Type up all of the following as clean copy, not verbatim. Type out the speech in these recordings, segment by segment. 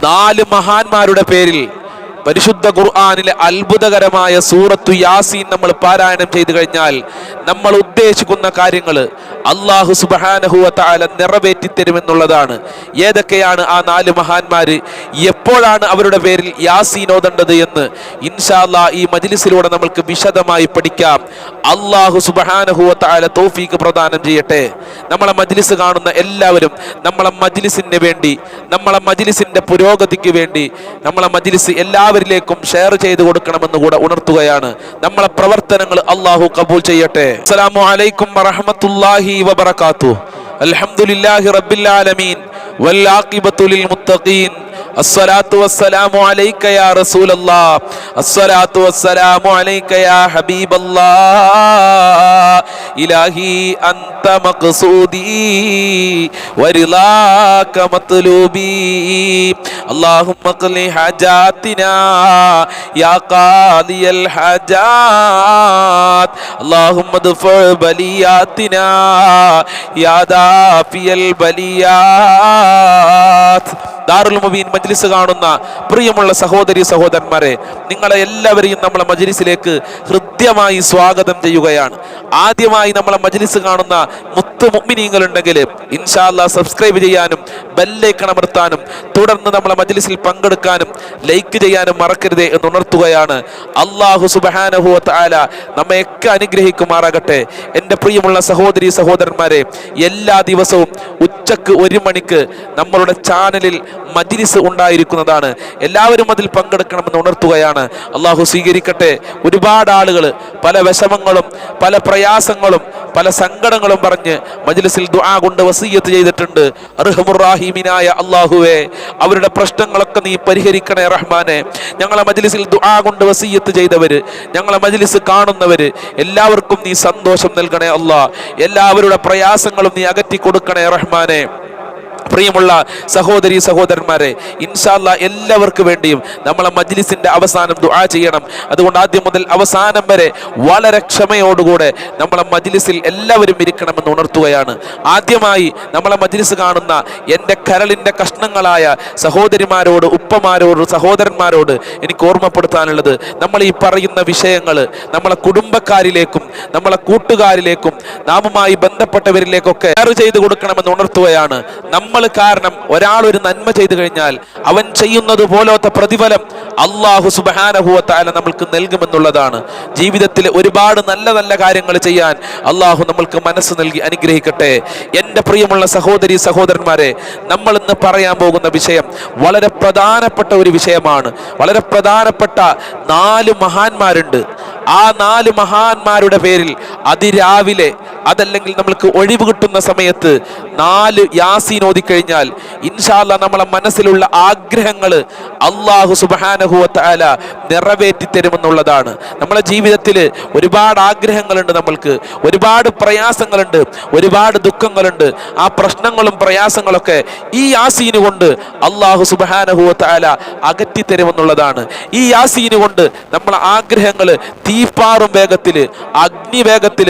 4 മഹാന്മാരുടെ പേരിൽ പരിശുദ്ധ ഖുർആനിലെ അത്ഭുതകരമായ സൂറത്തു യാസീൻ നമ്മൾ പാരായണം ചെയ്തു കഴിഞ്ഞാൽ നമ്മൾ ഉദ്ദേശിക്കുന്ന കാര്യങ്ങൾ അല്ലാഹു സുബ്ഹാനഹു വ തആല നിറവേറ്റി തരുമെന്നുള്ളതാണ്. ഏതൊക്കെയാണ് ആ 4 മഹാന്മാര്, എപ്പോഴാണ് അവരുടെ പേരിൽ യാസീൻ ഓതേണ്ടത് എന്ന് ഇൻഷാ അല്ലാഹ് ഈ മജ്ലിസിലൂടെ നമ്മൾക്ക് വിശദമായി പഠിക്കാം. അല്ലാഹു സുബ്ഹാനഹു വ തആല തൗഫീഖ് പ്രദാനം ചെയ്യട്ടെ. നമ്മളെ മജ്ലിസ് കാണുന്ന എല്ലാവരും നമ്മളെ മജ്ലിസിന് വേണ്ടി, നമ്മളെ മജ്ലിസിന്റെ പുരോഗതിക്ക് വേണ്ടി നമ്മളെ മജ്ലിസ് എല്ലാവരിലേക്കും ഷെയർ ചെയ്തു കൊടുക്കണമെന്ന് കൂടെ ഉണർത്തുകയാണ്. നമ്മളെ പ്രവർത്തനങ്ങൾ അല്ലാഹു കബൂൽ ചെയ്യട്ടെ. അസ്സലാമു അലൈക്കും വറഹ്മത്തുള്ളാഹി വബറകാതുഹു. അൽഹംദുലില്ലാഹി റബ്ബിൽ ആലമീൻ വൽ ആഖിബത്തു ലിൽ മുത്തഖീൻ. അസ്സലാത്തു വസ്സലാമു അലൈക യാ റസൂലല്ലാഹ്. അസ്സലാത്തു വസ്സലാമു അലൈക യാ ഹബീബല്ലാഹ്. ഇലാഹി അൻത മഖ്സൂദി വരിളാക മത്ലൂബി. അല്ലാഹുമ്മ ഖ്ലി ഹജാതിനാ യാ ഖാദിയൽ ഹജാത്. അല്ലാഹുമ്മ ദഫഉ ബലിയാതിനാ യാ ദാഫിയൽ ബലിയാത്. ദാറുൽ മുബീൻ മജ്ലിസ് കാണുന്ന പ്രിയമുള്ള സഹോദരി സഹോദരന്മാരെ, നിങ്ങളെ എല്ലാവരെയും നമ്മളെ മജ്ലിസിലേക്ക് ഹൃദ്യമായി സ്വാഗതം ചെയ്യുകയാണ്. ആദ്യമായി നമ്മളെ മജ്ലിസ് കാണുന്ന മുത്ത് മുഅ്മിനീങ്ങൾ ഉണ്ടെങ്കിൽ ഇൻഷാ അല്ലാഹ് സബ്സ്ക്രൈബ് ചെയ്യാനും ബെല്ലൈക്കൺ അമർത്താനും തുടർന്ന് നമ്മളെ മജ്ലിസിൽ പങ്കെടുക്കാനും ലൈക്ക് ചെയ്യാനും മറക്കരുതേ എന്ന് ഉണർത്തുകയാണ്. അല്ലാഹു സുബ്ഹാനഹു വ തആല നമ്മയൊക്കെ അനുഗ്രഹിക്കുമാറാകട്ടെ. എൻ്റെ പ്രിയമുള്ള സഹോദരി സഹോദരന്മാരെ, എല്ലാ ദിവസവും ഉച്ചക്ക് 1 മണിക്ക് നമ്മളുടെ ചാനലിൽ മജ്ലിസ് ഉണ്ടായിരിക്കുന്നതാണ്. എല്ലാവരും അതിൽ പങ്കെടുക്കണമെന്ന് ഉണർത്തുകയാണ്. അള്ളാഹു സ്വീകരിക്കട്ടെ. ഒരുപാട് ആളുകൾ പല വിഷമങ്ങളും പല പ്രയാസങ്ങളും പല സങ്കടങ്ങളും പറഞ്ഞ് മജ്ലിസിൽ ദുആ കൊണ്ട് വസിയ്യത്ത് ചെയ്തിട്ടുണ്ട്. അർഹമുർ റഹീമിനായ അല്ലാഹുവേ, അവരുടെ പ്രശ്നങ്ങളൊക്കെ നീ പരിഹരിക്കണേ റഹ്മാനെ. ഞങ്ങളെ മജ്ലിസിൽ ദുആ കൊണ്ട് വസിയ്യത്ത് ചെയ്തവര്, ഞങ്ങളെ മജ്ലിസ് കാണുന്നവര് എല്ലാവർക്കും നീ സന്തോഷം നൽകണേ അല്ലാഹ്. എല്ലാവരുടെ പ്രയാസങ്ങളും നീ അകറ്റി കൊടുക്കണേ റഹ്മാനെ. പ്രിയമുള്ള സഹോദരി സഹോദരന്മാരെ, ഇൻഷാ അല്ലാഹ് എല്ലാവർക്കും വേണ്ടിയും നമ്മളെ മജ്ലിസിന്റെ അവസാനം ദുആ ചെയ്യണം. അതുകൊണ്ട് ആദ്യം മുതൽ അവസാനം വരെ വളരെ ക്ഷമയോടുകൂടെ നമ്മളെ മജ്ലിസിൽ എല്ലാവരും ഇരിക്കണമെന്ന് ഉണർത്തുകയാണ്. ആദ്യമായി നമ്മളെ മജ്ലിസ് കാണുന്ന എൻ്റെ കരളിൻ്റെ കഷ്ണങ്ങളായ സഹോദരിമാരോട്, ഉപ്പമാരോട്, സഹോദരന്മാരോട് എനിക്ക് ഓർമ്മപ്പെടുത്താനുള്ളത്, നമ്മൾ ഈ പറയുന്ന വിഷയങ്ങൾ നമ്മളെ കുടുംബക്കാരിലേക്കും നമ്മളെ കൂട്ടുകാരിലേക്കും നാമുമായി ബന്ധപ്പെട്ടവരിലേക്കൊക്കെ ഷെയർ ചെയ്ത് കൊടുക്കണമെന്ന് ഉണർത്തുകയാണ്. നമ്മൾ കാരണം ഒരാൾ ഒരു നന്മ ചെയ്തു കഴിഞ്ഞാൽ അവൻ ചെയ്യുന്നത് പോലത്തെ പ്രതിഫലം അല്ലാഹു സുബ്ഹാനഹു വ തആല നമ്മൾക്ക് നൽകുമെന്നുള്ളതാണ്. ജീവിതത്തിൽ ഒരുപാട് നല്ല നല്ല കാര്യങ്ങൾ ചെയ്യാൻ അല്ലാഹു നമ്മൾക്ക് മനസ്സ് നൽകി അനുഗ്രഹിക്കട്ടെ. എൻ്റെ പ്രിയമുള്ള സഹോദരി സഹോദരന്മാരെ, നമ്മൾ ഇന്ന് പറയാൻ പോകുന്ന വിഷയം വളരെ പ്രധാനപ്പെട്ട ഒരു വിഷയമാണ്. വളരെ പ്രധാനപ്പെട്ട 4 മഹാന്മാരുണ്ട്. ആ 4 മഹാന്മാരുടെ പേരിൽ അതിരാവിലെ അതല്ലെങ്കിൽ നമ്മൾക്ക് ഒഴിവ് കിട്ടുന്ന സമയത്ത് 4 യാസീൻ ഓതിക്കഴിഞ്ഞാൽ ഇൻഷാ അല്ലാഹ് നമ്മളെ മനസ്സിലുള്ള ആഗ്രഹങ്ങൾ അല്ലാഹു സുബ്ഹാനഹു വ തആല നിറവേറ്റി തരുമെന്നുള്ളതാണ്. നമ്മളെ ജീവിതത്തിൽ ഒരുപാട് ആഗ്രഹങ്ങളുണ്ട്, നമ്മൾക്ക് ഒരുപാട് പ്രയാസങ്ങളുണ്ട്, ഒരുപാട് ദുഃഖങ്ങളുണ്ട്. ആ പ്രശ്നങ്ങളും പ്രയാസങ്ങളൊക്കെ ഈ യാസീന് കൊണ്ട് അല്ലാഹു സുബ്ഹാനഹു വ തആല അകറ്റി തരുമെന്നുള്ളതാണ്. ഈ യാസീന് കൊണ്ട് നമ്മളെ ആഗ്രഹങ്ങൾ തീപ്പാറും വേഗത്തിൽ, അഗ്നി വേഗത്തിൽ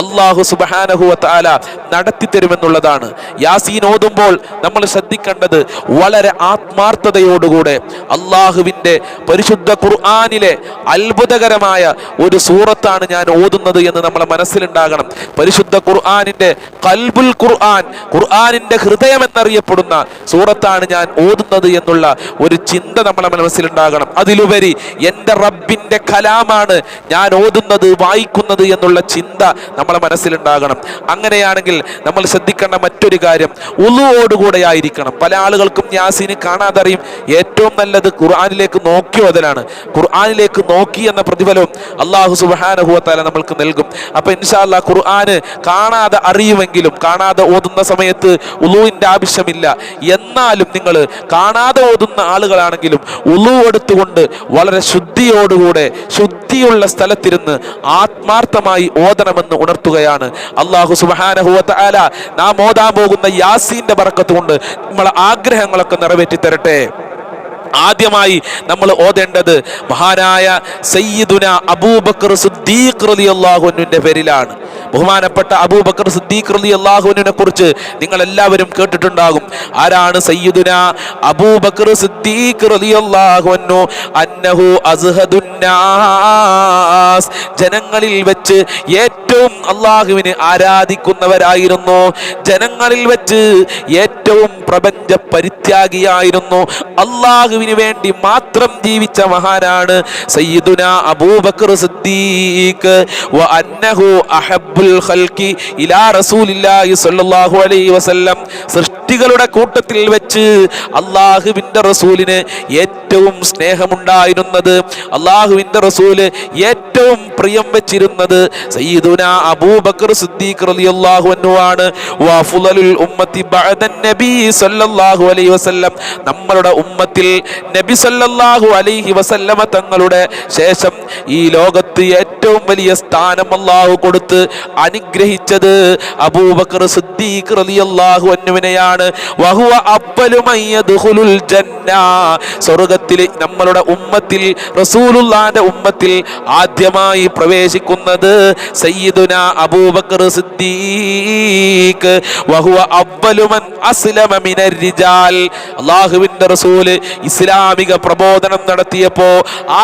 അല്ലാഹു സുബ്ഹാനഹു വ തആല നടത്തി തരുമെന്നുള്ളതാണ്. യാസീൻ ഓതുമ്പോൾ നമ്മൾ ശ്രദ്ധിക്കേണ്ടത് വളരെ ആത്മാർത്ഥതയോടുകൂടെ അല്ലാഹുവിൻ്റെ പരിശുദ്ധ ഖുർആനിലെ അത്ഭുതകരമായ ഒരു സൂറത്താണ് ഞാൻ ഓതുന്നത് എന്ന് നമ്മളെ മനസ്സിലുണ്ടാകണം. പരിശുദ്ധ ഖുർആനിൻ്റെ ഖൽബുൽ ഖുർആൻ, ഖുർആനിൻ്റെ ഹൃദയം എന്നറിയപ്പെടുന്ന സൂറത്താണ് ഞാൻ ഓതുന്നത് എന്നുള്ള ഒരു ചിന്ത നമ്മളെ മനസ്സിലുണ്ടാകണം. അതിലുപരി എൻ്റെ റബ്ബിൻ്റെ കലാമാണ് ഞാൻ ഓതുന്നത്, വായിക്കുന്നത് എന്നുള്ള ചിന്ത നമ്മളെ മനസ്സിലുണ്ടാകണം. അങ്ങനെയാണെങ്കിൽ നമ്മൾ ശ്രദ്ധിക്കേണ്ട മറ്റൊരു കാര്യം ഉളുവോടുകൂടെ ആയിരിക്കണം. പല ആളുകൾക്കും യാസീന് കാണാതറിയും. ഏറ്റവും നല്ലത് ഖുർആനിലേക്ക് നോക്കി ഓതലാണ്. ഖുർആനിലേക്ക് നോക്കി എന്ന പ്രതിഫലവും അല്ലാഹു സുബ്ഹാനഹു വ തആല നമ്മൾക്ക് നൽകും. അപ്പോൾ ഇൻഷാ അല്ലാഹ് ഖുർആന് കാണാതെ അറിയുമെങ്കിലും കാണാതെ ഓതുന്ന സമയത്ത് ഉളുവിൻ്റെ ആവശ്യമില്ല. എന്നാലും നിങ്ങൾ കാണാതെ ഓതുന്ന ആളുകളാണെങ്കിലും ഉളു എടുത്തുകൊണ്ട് വളരെ ശുദ്ധിയോടുകൂടെ ശുദ്ധിയുള്ള സ്ഥലത്തിരുന്ന് ആത്മാർത്ഥമായി ഓതണമെന്ന് ഉണർത്തുകയാണ്. അല്ലാഹു സുബ്ഹാനഹു വ തആല നാം ഓതാൻ പോകുന്ന യാസീന്റെ ബറക്കത്ത് കൊണ്ട് നമ്മളെ ആഗ്രഹങ്ങളൊക്കെ നിറവേറ്റി തരട്ടെ. ആദ്യമായി നമ്മൾ ഓതേണ്ടത് മഹാനായ സയ്യിദുന അബൂബക്കർ സിദ്ദീഖ് റളിയല്ലാഹു അൻഹുവിന്റെ പേരിലാണ്. ബഹുമാനപ്പെട്ട അബൂബക്കർ സിദ്ദീഖ് റളിയല്ലാഹു അൻഹുവിനെ കുറിച്ച് നിങ്ങൾ എല്ലാവരും കേട്ടിട്ടുണ്ടാകും. ആരാണ് സയ്യിദുന അബൂബക്കർ സിദ്ദീഖ് റളിയല്ലാഹു അൻഹു? അന്നഹു അസ്ഹദുന്നാസ്, ജനങ്ങളിൽ വെച്ച് ഏറ്റവും അള്ളാഹുവിനെ ആരാധിക്കുന്നവരായിരുന്നു, ജനങ്ങളിൽ വെച്ച് ഏറ്റവും പ്രപഞ്ച പരിത്യാഗിയായിരുന്നു, അള്ളാഹുവിന് വേണ്ടി മാത്രം ജീവിച്ച മഹാനാണ് സയ്യിദുന അബൂബക്കർ സിദ്ദീഖ്. വ അന്നഹു അഹബ്ബുൽ ഖൽഖി ഇലാ റസൂലില്ലാഹി സ്വല്ലല്ലാഹു അലൈഹി വസല്ലം, സൃഷ്ടികളുടെ കൂട്ടത്തിൽ വെച്ച് അള്ളാഹുവിന്റെ റസൂലിന് ഏറ്റവും സ്നേഹമുണ്ടായിരുന്നത്, അള്ളാഹുവിന്റെ റസൂല് ഏറ്റവും പ്രിയം വെച്ചിരുന്നത് സയ്യിദുന അബൂബക്കർ സിദ്ദീഖ് റളിയല്ലാഹു അൻഹു ആണ്. വഅഫ്ളലുൽ ഉമ്മത്തി ബഅദൻ നബി സല്ലല്ലാഹു അലൈഹി വസല്ലം, നമ്മളുടെ ഉമ്മത്തിൽ നബി സല്ലല്ലാഹു അലൈഹി വസല്ലമ തങ്ങളുടെ ശേഷം ഈ ലോകത്ത് ഏറ്റവും വലിയ സ്ഥാനം അല്ലാഹു കൊടുത്ത് അനുഗ്രഹിച്ചത് അബൂബക്കർ സിദ്ദീഖ് റളിയല്ലാഹു അൻഹുവിനെയാണ്. വഹുവ അവ്വലു മൻ യദ്ഖുലുൽ ജന്ന, സ്വർഗ്ഗത്തിൽ നമ്മളുടെ ഉമ്മത്തിൽ റസൂലുള്ളാഹിന്റെ ഉമ്മത്തിൽ ആദ്യമായി പ്രവേശിക്കുന്നത് സയ്യിദുന അബൂബക്കർ സിദ്ദീഖ്. വഹുവ അവ്വലു മൻ അസ്ലമ മിനർ റിജാൽ, അല്ലാഹുവിന്റെ റസൂല് ഇസ്ലാമിക പ്രബോധനം നടത്തിയപ്പോൾ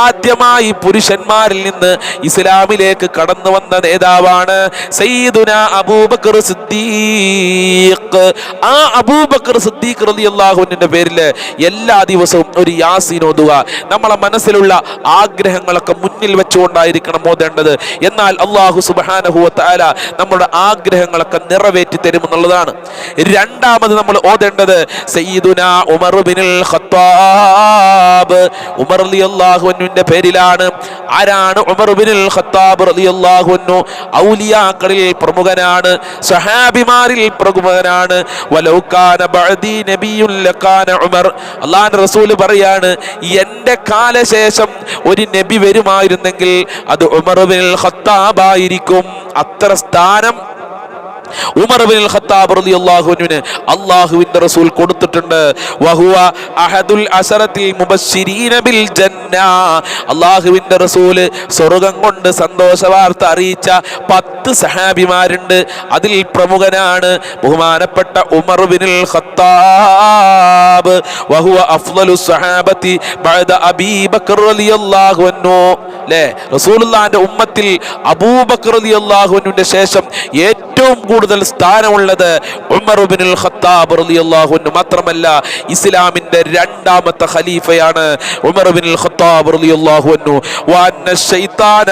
ആദ്യമായി പുരുഷന്മാരിൽ നിന്ന് ഇസ്ലാമിലേക്ക് കടന്നു വന്ന നേതാവാണ് സയ്യിദുന അബൂബക്കർ സിദ്ദീഖ്. ആ അബൂബക്കർ സിദ്ദീഖ് റളിയല്ലാഹു അൻഹുവിന്റെ പേരിൽ എല്ലാ ദിവസവും ഒരു യാസീൻ ഓതുക. നമ്മളെ മനസ്സിലുള്ള ആഗ്രഹങ്ങളൊക്കെ മുന്നിൽ വെച്ചുകൊണ്ടായിരിക്കണം ഓതേണ്ടത്. എന്നാൽ അല്ലാഹു സുബ്ഹാനഹു വ തആല നമ്മുടെ ആഗ്രഹങ്ങളൊക്കെ നിറവേറ്റി തരുമെന്നുള്ളതാണ്. രണ്ടാമത് നമ്മൾ ഓതേണ്ടത് സയ്യിദുന ഉമർ ബിനുൽ ഖത്താബ്, ഉമർ റളിയല്ലാഹു അൻഹുവിന്റെ പേരിലാണ്. ആരാണ് ഉമർ ബിനുൽ ഖത്താബ് റളിയല്ലാഹു അൻഹു? ഔലിയാക്കളിൽ പ്രമുഖനാണ്, സഹാബിമാരിൽ പ്രമുഖനാണ്. വലൗ കാന ബഅദി നബിയുൻ ലകാന ഉമർ, അല്ലാഹുവിന്റെ റസൂൽ പറയാണ്, എൻ്റെ കാലശേഷം ഒരു നബി വരുമായിരുന്നെങ്കിൽ അത് ഉമർ ബിനുൽ ഖത്താബ് ആയിരിക്കും. അത്ര സ്ഥാനം ഉമർ ഇബ്നുൽ ഖത്താബ് റളിയല്ലാഹു അൻഹുവിന് അല്ലാഹുവിന്റെ റസൂൽ കൊടുത്തിട്ടുണ്ട്. വഹുവ അഹദുൽ അശറത്തിൽ മുബശ്ശിരീന ബിൽ ജന്ന, അല്ലാഹുവിന്റെ റസൂൽ സ്വർഗ്ഗം കൊണ്ട് സന്തോഷ വാർത്ത അറിയിച്ച 10 സഹാബിമാരുണ്ട്. അതിൽ പ്രമുഖനാണ് ബഹുമാനപ്പെട്ട ഉമർ ഇബ്നുൽ ഖത്താബ്. വഹുവ അഫ്ളലുസ് സഹാബത്തി ബഅദ അബീ ബക്കർ റളിയല്ലാഹു അൻഹു. ല്ലേ, റസൂലുള്ളാഹിന്റെ ഉമ്മത്തിൽ അബൂബക്കർ റളിയല്ലാഹു അൻഹുവിന്റെ ശേഷം ഏറ്റവും കൂടുതൽ സ്ഥാനമുള്ളത് ഉമർ ഇബ്നുൽ ഖത്താബ് റളിയല്ലാഹു അൻഹു. മാത്രമല്ല ഇസ്ലാമിന്റെ രണ്ടാമത്തെ ഖലീഫയാണ് ഉമർ ഇബ്നുൽ ഖത്താബ് റളിയല്ലാഹു അൻഹു. വഅന്ന ശൈത്താന,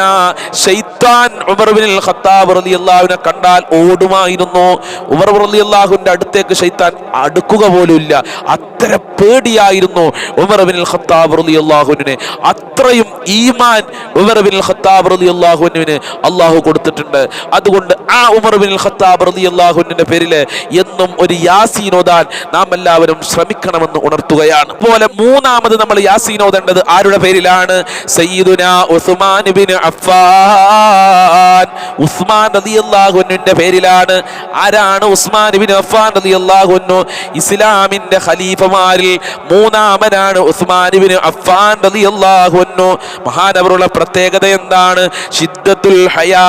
ശൈത്താൻ ഉമർ ഇബ്നുൽ ഖത്താബ് റളിയല്ലാഹുവിനെ കണ്ടാൽ ഓടുമായിരുന്നു. ഉമർ റളിയല്ലാഹുവിന്റെ അടുത്തേക്ക് ശൈത്താൻ അടുക്കുക പോലും ഇല്ല. അത്ര പേടിയായിരുന്നു ഉമർ ഇബ്നുൽ ഖത്താബ് റളിയല്ലാഹു അൻഹുവിനെ. അത്രയും ഈമാൻ ഉമർ ഇബ്നുൽ ഖത്താബ് റളിയല്ലാഹു അൻഹുവിന് അല്ലാഹു കൊടുത്തിട്ടുണ്ട്. അതുകൊണ്ട് ആ ഉമർ ഇബ്നുൽ ഖത്താബ് റളിയല്ലാഹു അൻഹുവിന്റെ പേരിൽ എന്നും ഒരു യാസീൻ ഓതാൻ നാം എല്ലാവരും ശ്രമിക്കണമെന്ന് ഉണർത്തുകയാണ്. അതുപോലെ മൂന്നാമത് നമ്മൾ യാസീൻ ഓതേണ്ടത് ആരുടെ പേരിലാണ്? സയ്യിദുനാ ഉസ്മാൻ ഇബ്നു അഫ്ഫാൻ, ഉസ്മാൻ റളിയല്ലാഹു അൻഹുവിന്റെ പേരിലാണ്. ആരാണ് ഉസ്മാൻ ഇബ്നു അഫ്ഫാൻ റളിയല്ലാഹു അൻഹു? ഇസ്ലാമിന്റെ ഖലീഫമാരിൽ മൂന്നാമനാണ് ഉസ്മാൻ ഇബ്നു അഫ്ഫാൻ റളിയല്ലാഹു അൻഹു. മഹാനവറുള്ള പ്രത്യേകത എന്താണ്? ശിദ്ദത്തുൽ ഹയാ,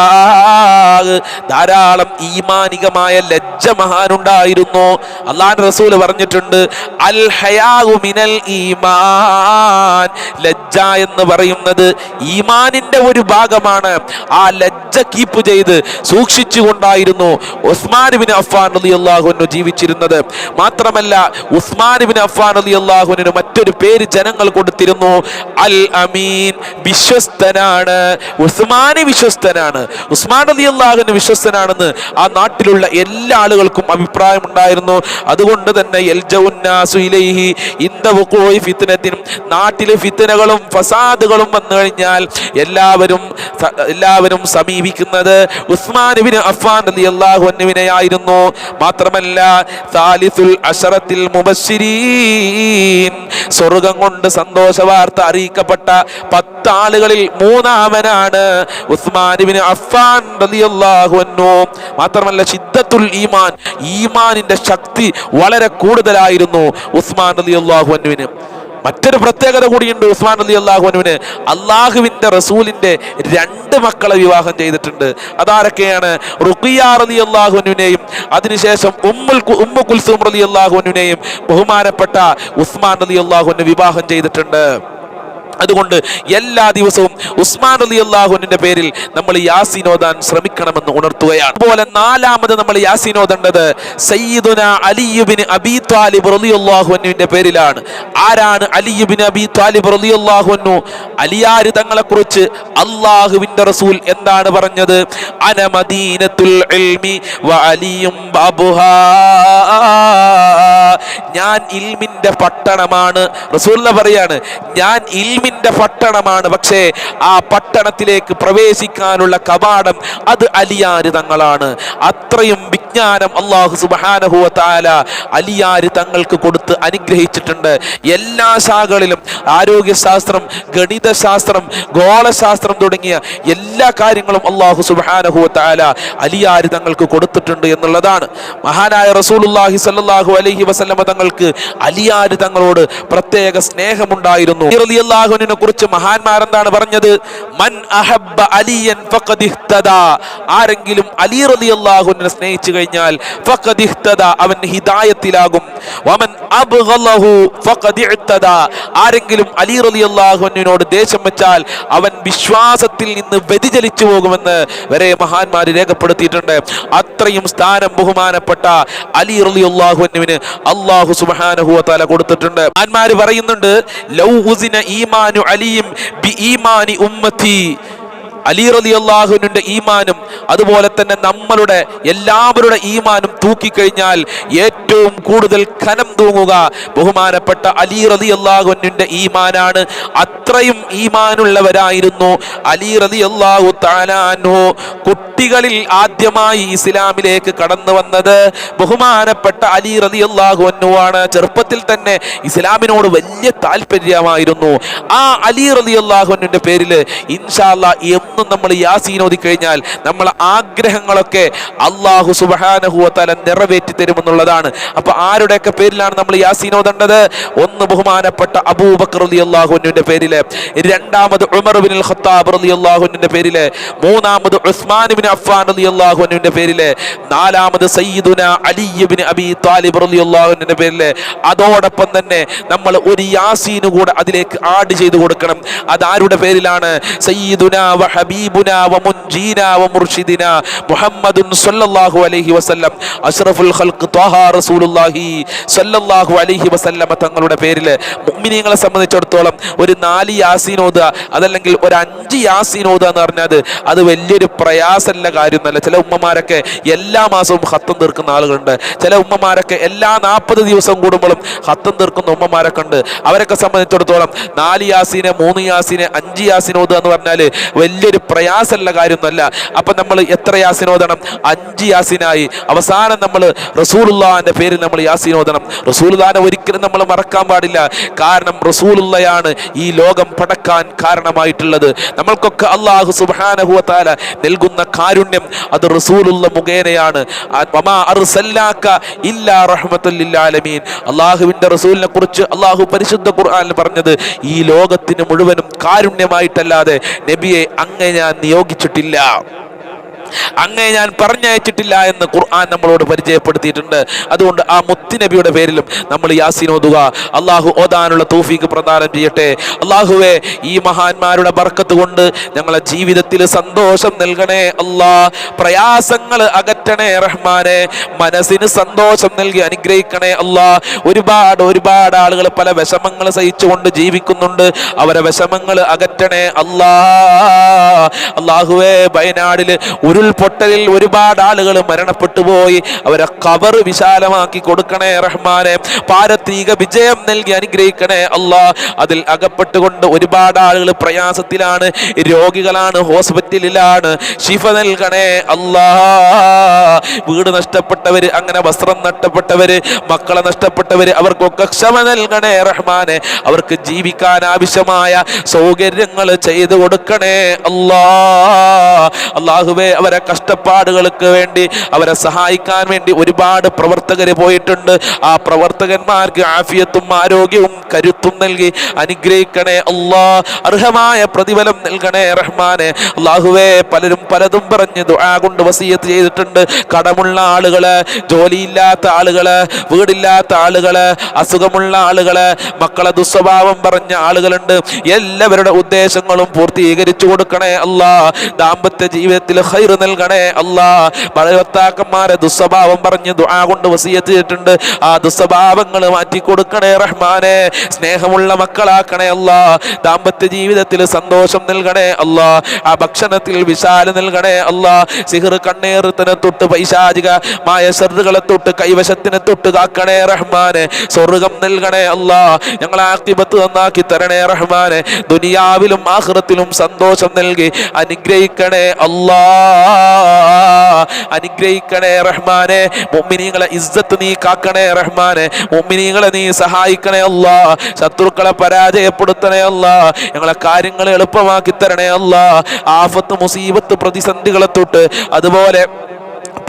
ധാരാളം ഈമാനികമായ ലജ്ജ മഹാനുണ്ടായിരുന്നു. അല്ലാഹുവിന്റെ റസൂൽ പറഞ്ഞിട്ടുണ്ട്, അൽ ഹയാഉ മിനൽ ഈമാൻ, ലജ്ജ എന്ന് പറയുന്നത് ഈമാനിന്റെ ഒരു ഭാഗമാണ്. ആ ലജ്ജ കീപ്പ് ചെയ്ത് സൂക്ഷിച്ചുകൊണ്ടായിരുന്നു ഉസ്മാൻ ഇബ്നു അഫ്ഫാൻ റളിയല്ലാഹു അൻഹു ജീവിച്ചിരുന്നത്. മാത്രമല്ല ഉസ്മാൻ ഇബ്നു അഫ്ഫാൻ റളിയല്ലാഹു അൻഹു മറ്റൊരു പേര് ജനങ്ങൾ കൊടുത്തിരുന്നു, അൽ അമീൻ, വിശ്വസ്തനാണ്. ഉസ്മാൻ വിശ്വസ്തനാണ്, ഉസ്മാൻ റളിയല്ലാഹു അൻഹു വിശ്വസ്തനാണെന്ന് ആ നാട്ടിലുള്ള എല്ലാ ആളുകൾക്കും അഭിപ്രായം ഉണ്ടായിരുന്നു. അതുകൊണ്ട് തന്നെ നാട്ടിലെ ഫിത്നകളും ഫസാദുകളും വന്നു കഴിഞ്ഞാൽ എല്ലാവരും സമീപിക്കുന്നത് ഉസ്മാൻ ഇബ്നു അഫ്ഫാൻ റളിയല്ലാഹു അൻഹുവിനെയായിരുന്നു. മാത്രമല്ല സാലിസുൽ അശറത്തിൽ മുബശ്ശിരീൻ, സ്വർഗ്ഗം കൊണ്ട് സന്തോഷ വാർത്ത അറിയിക്കപ്പെട്ട 10 ആളുകളിൽ മൂന്നാമനാണ് ഉസ്മാൻ ഇബ്നു അഫ്ഫാൻ റളിയല്ലാഹു അൻഹു. മാത്രമല്ല ശിദ്ദത്തുൽ ഈമാൻ, ഈമാനിന്റെ ശക്തി വളരെ കൂടുതലായിരുന്നു ഉസ്മാൻ റളിയല്ലാഹു അൻഹുവിന്. മറ്റൊരു പ്രത്യേകത കൂടിയുണ്ട് ഉസ്മാൻ റളിയല്ലാഹു അൻഹുവിന്. അള്ളാഹുവിന്റെ റസൂലിന്റെ 2 മക്കളെ വിവാഹം ചെയ്തിട്ടുണ്ട്. അതാരൊക്കെയാണ്? റുഖിയ റളിയല്ലാഹു അൻഹുവിനെയും അതിനുശേഷം ഉമ്മു കുൽസൂം റളിയല്ലാഹു അൻഹുവിനെയും ബഹുമാനപ്പെട്ട ഉസ്മാൻ റളിയല്ലാഹു അൻഹു വിവാഹം ചെയ്തിട്ടുണ്ട്. അതുകൊണ്ട് എല്ലാ ദിവസവും ഉസ്മാൻ റളിയല്ലാഹു അൻഹുവിന്റെ പേരിൽ നമ്മൾ യാസീൻ ഓതാൻ ശ്രമിക്കണമെന്ന് ഉണർത്തുകയാണ്. അതുപോലെ 4ാമത് നമ്മൾ യാസീൻ ഓതേണ്ടത് സയ്യിദുനാ അലി ഇബ്നു അബീ ത്വാലിബ് റളിയല്ലാഹു അൻഹുവിന്റെ പേരിലാണ്. ആരാണ് അലി ഇബ്നു അബീ ത്വാലിബ് റളിയല്ലാഹു അൻഹു? അലിയാർ തങ്ങളെ കുറിച്ച് അല്ലാഹുവിന്റെ റസൂൽ എന്താണ് പറഞ്ഞത്? അന മദീനത്തുൽ ഇൽമി വ അലിയും ബാബുഹാ, ഞാൻ ഇൽമിന്റെ പട്ടണമാണ്. റസൂലുള്ള പറയാണ്, ഞാൻ ഇൽമിന്റെ പട്ടണമാണ്, പക്ഷേ ആ പട്ടണത്തിലേക്ക് പ്രവേശിക്കാനുള്ള കവാടം അത് അലിയാർ തങ്ങളാണ്. അത്രയും വിജ്ഞാനം അല്ലാഹു സുബ്ഹാനഹു വ തആല അലിയാർ തങ്ങൾക്ക് കൊടുത്ത് അനുഗ്രഹിച്ചിട്ടുണ്ട്. എല്ലാ ശാഖകളിലും ആരോഗ്യശാസ്ത്രം, ഗണിതശാസ്ത്രം, ഗോളശാസ്ത്രം തുടങ്ങിയ എല്ലാ കാര്യങ്ങളും അല്ലാഹു സുബ്ഹാനഹു വ തആല അലിയാർ തങ്ങൾക്ക് കൊടുത്തിട്ടുണ്ട് എന്നുള്ളതാണ്. മഹാനായ റസൂലുള്ളാഹി സ്വല്ലല്ലാഹു അലൈഹി വസല്ലമ തങ്ങൾക്ക് അലിയാർ തങ്ങളോട് പ്രത്യേക സ്നേഹമുണ്ടായിരുന്നു. റളിയല്ലാഹു അൻഹുവിനെ കുറിച്ച് മഹാന്മാരെന്താണ് പറഞ്ഞത്? മൻ അഹബ്ബ അലിയൻ ഫഖദ് ഇഹ്തദാ, ആരെങ്കിലും അലി റളിയല്ലാഹു അൻഹുവിനെ സ്നേഹിച്ചു കഴിഞ്ഞാൽ ഫഖദ് ഇഹ്തദാ, അവൻ ഹിദായത്തിലാകും. വമൻ അബ്ഗളഹു ഫഖദ് ഇഹ്തദാ, ആരെങ്കിലും അലി റളിയല്ലാഹു അൻഹുവിനോട് ദേഷ്യം വെച്ചാൽ അവൻ വിശ്വാസത്തിൽ നിന്ന് വ്യതിചലിച്ചു പോകുമെന്ന് വരെ മഹാന്മാർ രേഖപ്പെടുത്തിയിട്ടുണ്ട്. അത്രയും സ്ഥാനം ബഹുമാനപ്പെട്ട അലി റളിയല്ലാഹു അൻഹുവിന് അല്ലാഹു സുബ്ഹാനഹു വ തആല കൊടുത്തിട്ടുണ്ട്. മഹാന്മാർ പറയുന്നുണ്ട്, ലൗ ഉസിന ഈമാനു അലിയും ബി ഈമാനി ഉമ്മത്തി, അലി റളിയല്ലാഹു അൻഹുവിന്റെ ഈമാനും അതുപോലെ തന്നെ നമ്മളുടെ എല്ലാവരുടെ ഈമാനും തൂക്കിക്കഴിഞ്ഞാൽ ഏറ്റവും കൂടുതൽ ഖനം തൂങ്ങുക ബഹുമാനപ്പെട്ട അലി റളിയല്ലാഹു അൻഹുവിന്റെ ഈമാനാണ്. അത്രയും ഈമാനുള്ളവരായിരുന്നു അലി റളിയല്ലാഹു തആല അൻഹു. കുട്ടികളിൽ ആദ്യമായി ഇസ്ലാമിലേക്ക് കടന്നു വന്നത് ബഹുമാനപ്പെട്ട അലി റളിയല്ലാഹു അൻഹു ആണ്. ചെറുപ്പത്തിൽ തന്നെ ഇസ്ലാമിനോട് വലിയ താല്പര്യമായിരുന്നു. ആ അലി റളിയല്ലാഹു അൻഹുവിന്റെ പേരിൽ ഇൻഷാ അല്ലാഹ് നമ്മൾ യാസീൻ ഓതി കഴിഞ്ഞാൽ നമ്മളെ ആഗ്രഹങ്ങളൊക്കെ അല്ലാഹു സുബ്ഹാനഹു വ തആല നിറവേറ്റി തരുമെന്നുള്ളതാണ്. അപ്പൊ ആരുടെയൊക്കെ പേരിലാണ് നമ്മൾ യാസീൻ ഓതേണ്ടത്? ഒന്ന് ബഹുമാനപ്പെട്ട അബൂബക്കർ റളിയല്ലാഹു അൻഹുവിന്റെ പേരില്, 2ാമത് ഉമർ ഇബ്നുൽ ഖത്താബ് റളിയല്ലാഹു അൻഹുവിന്റെ പേരില്, 3ാമത് ഉസ്മാൻ ഇബ്നു അഫ്ഫാൻ റളിയല്ലാഹു അൻഹുവിന്റെ പേരില്, 4ാമത് സയ്യിദുനാ അലി ഇബ്നു അബീ ത്വാലിബ് റളിയല്ലാഹു അൻഹുവിന്റെ പേരില്. അതോടൊപ്പം തന്നെ നമ്മൾ ഒരു യാസീൻ കൂടെ അതിലേക്ക് ആഡ് ചെയ്തു കൊടുക്കണം. അതാരുടെ പേരിലാണ്? സയ്യിദുനാ വ ഹബീബുനാ വ മുൻജീനാ വ മുർഷിദിനാ മുഹമ്മദുൻ സ്വല്ലല്ലാഹു അലൈഹി വസല്ലം അഷ്റഫുൽ ഖൽഖ് ത്വഹ റസൂലുള്ളാഹി സ്വല്ലല്ലാഹു അലൈഹി വസല്ലം തങ്ങളുടെ പേരിൽ മുഅ്മിനീങ്ങളെ സംബന്ധിച്ചിടത്തോളം ഒരു 4 യാസീൻ ഓതുക, അതല്ലെങ്കിൽ ഒരു 5 യാസീൻ ഓതുക എന്ന് പറഞ്ഞാൽ അത് വലിയൊരു പ്രയാസമുള്ള കാര്യമൊന്നുമല്ല. ചില ഉമ്മമാരൊക്കെ എല്ലാ മാസവും ഖത്തം തീർക്കുന്ന ആളുകളുണ്ട്. ചില ഉമ്മമാരൊക്കെ എല്ലാ 40 ദിവസം കൂടുമ്പോഴും ഖത്തം തീർക്കുന്ന ഉമ്മമാരൊക്കെ ഉണ്ട്. അവരൊക്കെ സംബന്ധിച്ചിടത്തോളം 4 യാസീന്, 3 യാസീന്, 5 യാസീൻ ഓതുക എന്ന് പറഞ്ഞാൽ വലിയൊരു പ്രയാസമുള്ള കാര്യമൊന്നുമല്ല. അപ്പൊ നമ്മൾ എത്ര യാസീൻ ഓതണം? 5 യാസീനായി. അവസാനം നമ്മൾ റസൂലുള്ളാഹിന്റെ പേരിൽ നമ്മൾ യാസീൻ ഓതണം. റസൂലുള്ളാഹിനെ ഒരിക്കലും നമ്മൾ മറക്കാൻ പാടില്ല. കാരണം റസൂലുള്ളയാണ് ഈ ലോകം പടക്കാൻ കാരണമായിട്ടുള്ളത്. നമ്മൾക്കൊക്കെ അല്ലാഹു സുബ്ഹാനഹു വ തആല നൽകുന്ന കാരുണ്യം അത് റസൂലുള്ള മുഖേനയാണ്. വമാ അർസൽനാക ഇല്ലാ റഹ്മത്തുൽ ലിൽ ആലമീൻ. അല്ലാഹുവിന്റെ റസൂലിനെ കുറിച്ച് അല്ലാഹു പരിശുദ്ധ ഖുർആനിൽ പറഞ്ഞത് ഈ ലോകത്തിന് മുഴുവനും കാരുണ്യമായിട്ടല്ലാതെ നബിയെ അങ്ങേ ഞാൻ നിയോഗിച്ചിട്ടില്ല, അങ്ങേ ഞാൻ പറഞ്ഞയച്ചിട്ടില്ല എന്ന് ഖുർആൻ നമ്മളോട് പരിചയപ്പെടുത്തിയിട്ടുണ്ട്. അതുകൊണ്ട് ആ മുത്തുനബിയുടെ പേരിലും നമ്മൾ യാസീൻ ഓതുക. അള്ളാഹു ഓതാനുള്ള തൗഫീഖ് പ്രദാനം ചെയ്യട്ടെ. അള്ളാഹുവേ, ഈ മഹാന്മാരുടെ ബർക്കത്ത് കൊണ്ട് ഞങ്ങളെ ജീവിതത്തിൽ സന്തോഷം നൽകണേ അല്ലാ. പ്രയാസങ്ങൾ അകറ്റണേ റഹ്മാനെ. മനസ്സിന് സന്തോഷം നൽകി അനുഗ്രഹിക്കണേ അല്ലാ. ഒരുപാട് ആളുകൾ പല വിഷമങ്ങൾ സഹിച്ചുകൊണ്ട് ജീവിക്കുന്നുണ്ട്. അവരെ വിഷമങ്ങൾ അകറ്റണേ അല്ലാ. അള്ളാഹുവേ, വയനാടില് ഉരുൾപൊട്ടലിൽ ഒരുപാട് ആളുകൾ മരണപ്പെട്ടു പോയി. അവരെ ഖബർ വിശാലമാക്കി കൊടുക്കണേ റഹ്മാനെ. പാരത്രിക വിജയം നൽകി അനുഗ്രഹിക്കണേ അല്ലാ. അതിൽ അകപ്പെട്ടുകൊണ്ട് ഒരുപാട് ആളുകൾ പ്രയാസത്തിലാണ്, രോഗികളാണ്, ഹോസ്പിറ്റലിലാണ്. ശിഫ നൽകണേ അല്ലാ. വീട് നഷ്ടപ്പെട്ടവര്, അങ്ങനെ വസ്ത്രം നഷ്ടപ്പെട്ടവര്, മക്കളെ നഷ്ടപ്പെട്ടവര്, അവർക്കൊക്കെ ക്ഷമ നൽകണേ റഹ്മാനെ. അവർക്ക് ജീവിക്കാൻ ആവശ്യമായ സൗകര്യങ്ങൾ ചെയ്തു കൊടുക്കണേ അല്ലാ. അല്ലാഹുവേ, അവരെ അവരെ കഷ്ടപ്പാടുകൾക്ക് വേണ്ടി അവരെ സഹായിക്കാൻ വേണ്ടി ഒരുപാട് പ്രവർത്തകർ പോയിട്ടുണ്ട്. ആ പ്രവർത്തകന്മാർക്ക് ആഫിയത്തും ആരോഗ്യവും കരുത്തും നൽകി അനുഗ്രഹിക്കണേ അല്ലാ. അർഹമായ പ്രതിഫലം നൽകണേ റഹ്മാനെ. അല്ലാഹുവേ, പലരും പലതും പറഞ്ഞ് ദുആ കൊണ്ട് വസിയത്ത് ചെയ്തിട്ടുണ്ട്. കടമുള്ള ആളുകള്, ജോലിയില്ലാത്ത ആളുകള്, വീടില്ലാത്ത ആളുകള്, അസുഖമുള്ള ആളുകള്, മക്കളെ ദുസ്വഭാവം പറഞ്ഞ ആളുകളുണ്ട്. എല്ലാവരുടെ ഉദ്ദേശങ്ങളും പൂർത്തീകരിച്ചു കൊടുക്കണേ അല്ലാ. ദാമ്പത്യ ജീവിതത്തിൽ ഖൈർ നൽകണേ അല്ലാ. ഭർത്താക്കന്മാരെ ദുസ്വഭാവം പറഞ്ഞ് ദുആ കൊണ്ട് വസിയത്ത് ചെയ്തിട്ടുണ്ട്. ആ ദുസ്വഭാവങ്ങൾ മാറ്റി കൊടുക്കണേ റഹ്മാനെ. സ്നേഹമുള്ള മക്കളാക്കണേ അല്ലാ. ദാമ്പത്യ ജീവിതത്തിൽ സന്തോഷം നൽകണേ അല്ലാ. ആ ഭക്ഷണത്തിൽ വിശാല നൽകണേ അല്ലാ. സിഹർ കണ്ണേറത്തിനെ തൊട്ട് പൈശാചികമായ ശർറുകളെ തൊട്ട് കൈവശത്തിനെ തൊട്ട് കാക്കണേ റഹ്മാനെ. സ്വർഗ്ഗം നൽകണേ അല്ലാ. ഞങ്ങളെ ആഖിബത്ത് നന്നാക്കി തരണേ റഹ്മാനെ. ദുനിയാവിലും ആഖിറത്തിലും സന്തോഷം നൽകി അനുഗ്രഹിക്കണേ അല്ലാ. അനുഗ്രഹിക്കണേ റഹ്മാനെ. മുഅ്മിനീങ്ങളെ ഇസ്സത്ത് നീ കാക്കണേ റഹ്മാനെ. മുഅ്മിനീങ്ങളെ നീ സഹായിക്കണേ അല്ലാ. ശത്രുക്കളെ പരാജയപ്പെടുത്തണേ അല്ലാ. ഞങ്ങളെ കാര്യങ്ങൾ എളുപ്പമാക്കി തരണേ അല്ലാ. ആഫത്ത്, മുസീബത്ത്, പ്രതിസന്ധികളെ തൊട്ട്, അതുപോലെ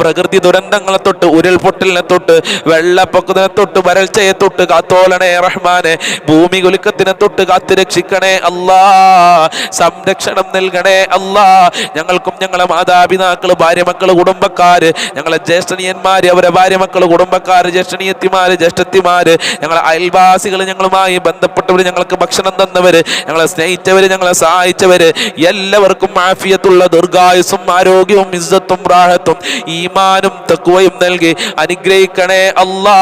പ്രകൃതി ദുരന്തങ്ങളെ തൊട്ട്, ഉരുൾപൊട്ടലിനെ തൊട്ട്, വെള്ളപ്പൊക്കത്തിനെ തൊട്ട്, വരൾച്ചയെ തൊട്ട് കാത്തോളണേ റഹ്മാനെ. ഭൂമി കുലുക്കത്തിനെ തൊട്ട് കാത്തുരക്ഷിക്കണേ അല്ലാ. സംരക്ഷണം നൽകണേ അല്ലാ. ഞങ്ങൾക്കും ഞങ്ങളെ മാതാപിതാക്കള്, ഭാര്യമക്കള്, കുടുംബക്കാര്, ഞങ്ങളെ ജ്യേഷ്ഠനീയന്മാര്, അവരെ ഭാര്യമക്കള്, കുടുംബക്കാര്, ജ്യേഷ്ഠനീയത്തിമാര്, ജ്യേഷ്ഠത്തിമാര്, ഞങ്ങളെ അയൽവാസികൾ, ഞങ്ങളുമായി ബന്ധപ്പെട്ടവര്, ഞങ്ങൾക്ക് ഭക്ഷണം തന്നവര്, ഞങ്ങളെ സ്നേഹിച്ചവര്, ഞങ്ങളെ സഹായിച്ചവര്, എല്ലാവർക്കും ആഫിയത്തുള്ള ദീർഘായുസ്സും ആരോഗ്യവും ഇസ്സത്തും റാഹത്തും ഈമാനും തഖ്വയും നൽകി അനുഗ്രഹിക്കണേ അല്ലാ.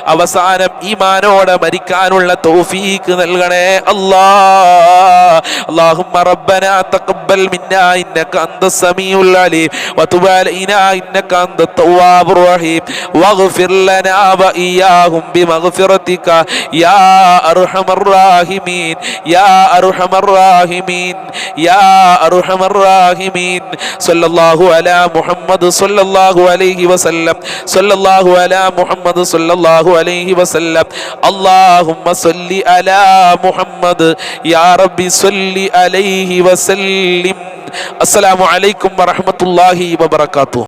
അവസാനം ഈമാനോടെ മരിക്കാനുള്ള തൗഫീഖ് നൽകണേ അല്ലാ. اللهم ربنا تقبل منا إنك أنت السميع العليم وتب علينا إنك أنت التواب الرحيم واغفر لنا وإياهم بمغفرتك يا أرحم الراحمين يا أرحم الراحمين يا أرحم الراحمين. صلى الله على محمد صلى الله عليه وسلم صلى الله على محمد صلى الله عليه وسلم. اللهم صل على محمد يا ربي صل عليه وسلم. السلام عليكم ورحمة الله وبركاته.